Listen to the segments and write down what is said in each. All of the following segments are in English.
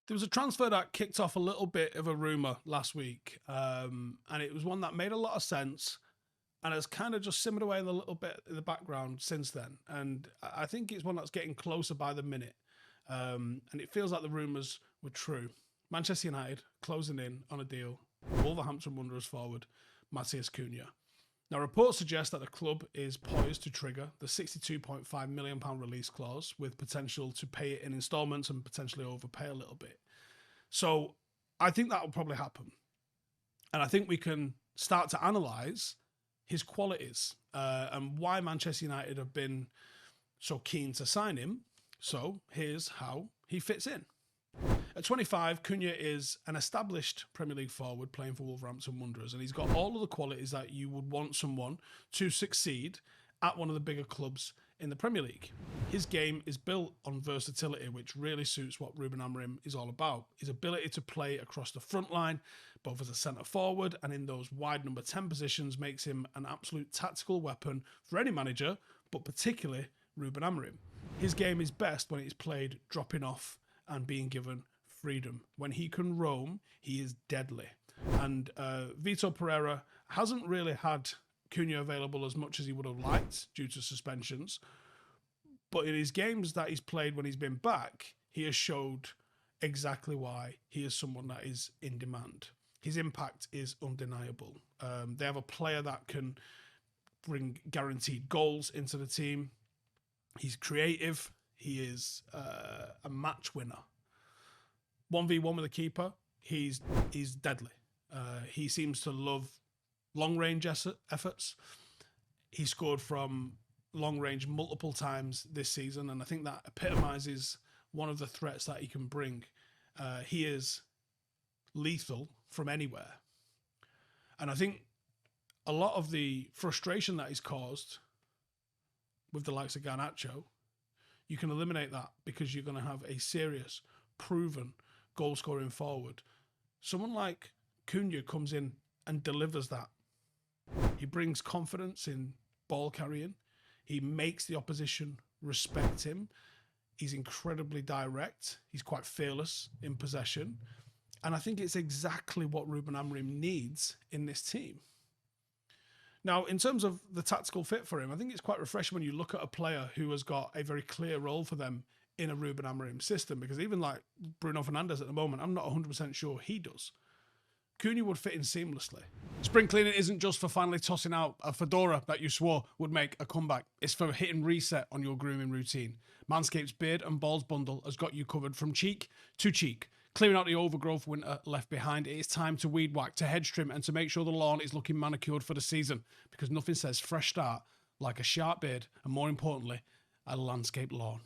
There was a transfer that kicked off a little bit of a rumour last week, and it was one that made a lot of sense and has kind of just simmered away a little bit in the background since then. And I think it's one that's getting closer by the minute, and it feels like the rumours were true. Manchester United closing in on a deal for Wolverhampton Wanderers forward Matheus Cunha. Now, reports suggest that the club is poised to trigger the £62.5 million release clause with potential to pay it in instalments and potentially overpay a little bit. So I think that will probably happen. And I think we can start to analyse his qualities and why Manchester United have been so keen to sign him. So here's how he fits in. At 25, Cunha is an established Premier League forward playing for Wolverhampton Wanderers, and he's got all of the qualities that you would want someone to succeed at one of the bigger clubs in the Premier League. His game is built on versatility, which really suits what Ruben Amorim is all about. His ability to play across the front line, both as a centre forward and in those wide number 10 positions, makes him an absolute tactical weapon for any manager, but particularly Ruben Amorim. His game is best when it's played dropping off and being given freedom. When he can roam, he is deadly. And Vitor Pereira hasn't really had Cunha available as much as he would have liked due to suspensions. But in his games that he's played when he's been back, he has showed exactly why he is someone that is in demand. His impact is undeniable. They have a player that can bring guaranteed goals into the team. He's creative. He is a match winner. 1v1 with a keeper, he's deadly. He seems to love long-range efforts. He scored from long range multiple times this season, and I think that epitomises one of the threats that he can bring. He is lethal from anywhere. And I think a lot of the frustration that he's caused with the likes of Garnacho, you can eliminate that because you're going to have a serious, proven goal-scoring forward. Someone like Cunha comes in and delivers that. He brings confidence in ball carrying. He makes the opposition respect him. He's incredibly direct. He's quite fearless in possession. And I think it's exactly what Ruben Amorim needs in this team. Now, in terms of the tactical fit for him, I think it's quite refreshing when you look at a player who has got a very clear role for them in a Ruben Amorim system, because even like Bruno Fernandes at the moment, I'm not 100% sure he does. Cunha would fit in seamlessly. Spring cleaning isn't just for finally tossing out a fedora that you swore would make a comeback. It's for hitting reset on your grooming routine. Manscaped's Beard and Balls bundle has got you covered from cheek to cheek. Clearing out the overgrowth winter left behind, it is time to weed whack, to hedge trim, and to make sure the lawn is looking manicured for the season, because nothing says fresh start like a sharp beard and, more importantly, a landscaped lawn.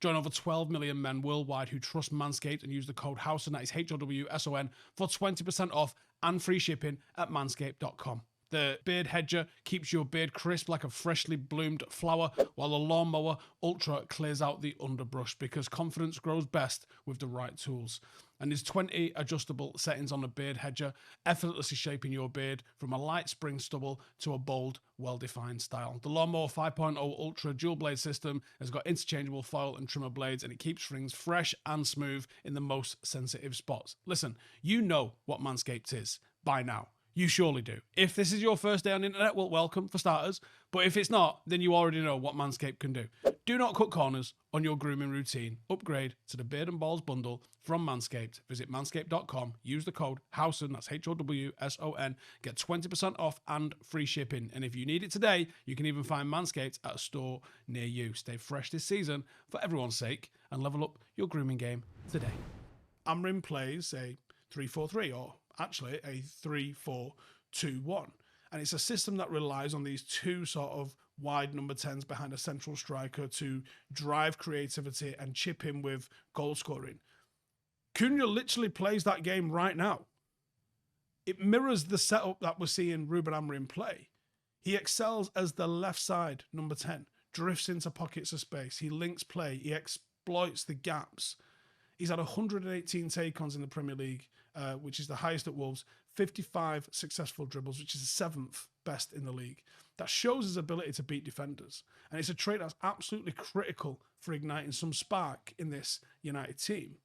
Join over 12 million men worldwide who trust Manscaped and use the code Howson, that is HOWSON, for 20% off and free shipping at manscaped.com. The Beard Hedger keeps your beard crisp like a freshly bloomed flower, while the Lawnmower Ultra clears out the underbrush, because confidence grows best with the right tools. And there's 20 adjustable settings on the Beard Hedger, effortlessly shaping your beard from a light spring stubble to a bold, well-defined style. The Lawnmower 5.0 Ultra dual blade system has got interchangeable foil and trimmer blades, and it keeps strings fresh and smooth in the most sensitive spots. Listen, you know what Manscaped is by now. You surely do. If this is your first day on the internet, well, welcome for starters. But if it's not, then you already know what Manscaped can do. Do not cut corners on your grooming routine. Upgrade to the Beard and Balls bundle from Manscaped. Visit manscaped.com. Use the code Howson, that's HOWSON. Get 20% off and free shipping. And if you need it today, you can even find Manscaped at a store near you. Stay fresh this season for everyone's sake and level up your grooming game today. Amorim plays a 3-4-3, or actually a 3-4-2-1. And it's a system that relies on these two sort of wide number 10s behind a central striker to drive creativity and chip in with goal scoring. Cunha literally plays that game right now. It mirrors the setup that we're seeing Ruben Amorim play. He excels as the left side number 10, drifts into pockets of space. He links play. He exploits the gaps. He's had 118 take-ons in the Premier League, which is the highest at Wolves, 55 successful dribbles, which is the 7th best in the league. That shows his ability to beat defenders. And it's a trait that's absolutely critical for igniting some spark in this United team.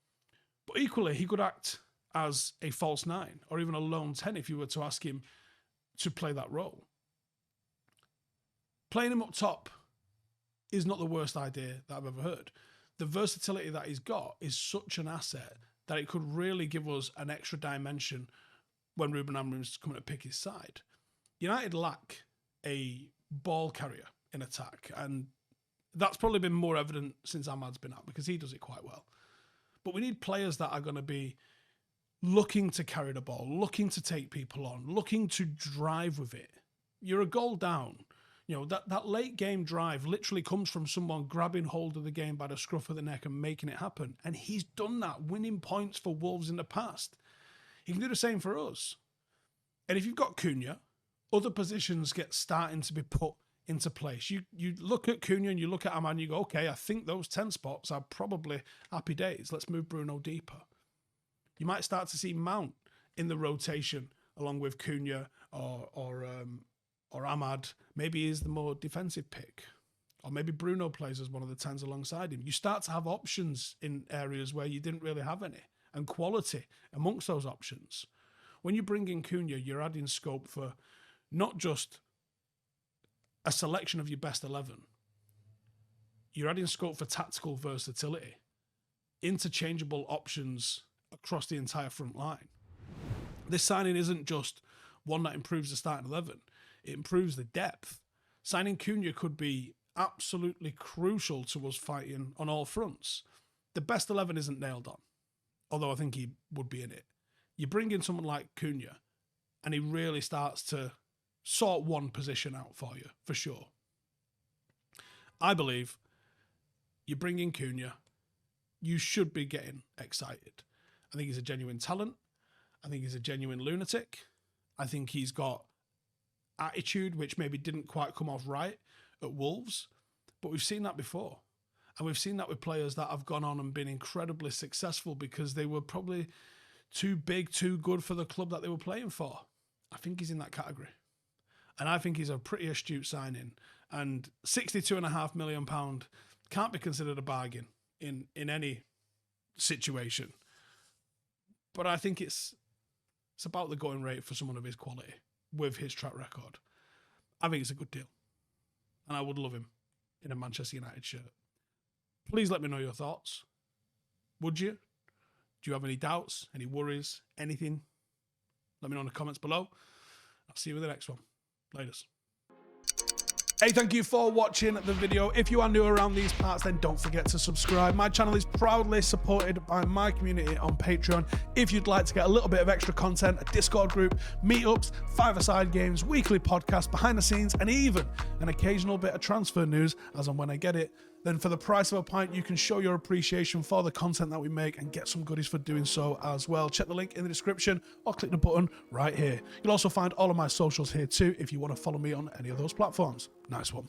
But equally, he could act as a false 9 or even a lone 10 if you were to ask him to play that role. Playing him up top is not the worst idea that I've ever heard. The versatility that he's got is such an asset that it could really give us an extra dimension when Ruben Amorim's coming to pick his side. United lack a ball carrier in attack, and that's probably been more evident since Ahmad's been out because he does it quite well. But we need players that are going to be looking to carry the ball, looking to take people on, looking to drive with it. You're a goal down. You know, that late game drive literally comes from someone grabbing hold of the game by the scruff of the neck and making it happen. And he's done that, winning points for Wolves in the past. He can do the same for us. And if you've got Cunha, other positions get starting to be put into place. You look at Cunha and you look at Ahmad and you go, okay, I think those 10 spots are probably happy days. Let's move Bruno deeper. You might start to see Mount in the rotation along with Cunha or Ahmad. Maybe he's the more defensive pick. Or maybe Bruno plays as one of the 10s alongside him. You start to have options in areas where you didn't really have any, and quality amongst those options. When you bring in Cunha, you're adding scope for not just a selection of your best 11. You're adding scope for tactical versatility, interchangeable options across the entire front line. This signing isn't just one that improves the starting 11. It improves the depth. Signing Cunha could be absolutely crucial to us fighting on all fronts. The best 11 isn't nailed on, although I think he would be in it. You bring in someone like Cunha, and he really starts to sort one position out for you, for sure. I believe you bring in Cunha, you should be getting excited. I think he's a genuine talent. I think he's a genuine lunatic. I think he's got attitude, which maybe didn't quite come off right at Wolves, but we've seen that before. And we've seen that with players that have gone on and been incredibly successful because they were probably too big, too good for the club that they were playing for. I think he's in that category. And I think he's a pretty astute signing. And £62.5 million can't be considered a bargain in any situation. But I think it's about the going rate for someone of his quality with his track record. I think it's a good deal. And I would love him in a Manchester United shirt. Please let me know your thoughts. Would you? Do you have any doubts, any worries, anything? Let me know in the comments below. I'll see you in the next one. Laters. Hey, thank you for watching the video. If you are new around these parts, then don't forget to subscribe. My channel is proudly supported by my community on Patreon. If you'd like to get a little bit of extra content, a Discord group, meetups, five-a-side games, weekly podcasts, behind the scenes, and even an occasional bit of transfer news as and when I get it, then for the price of a pint, you can show your appreciation for the content that we make and get some goodies for doing so as well. Check the link in the description or click the button right here. You'll also find all of my socials here too if you want to follow me on any of those platforms. Nice one.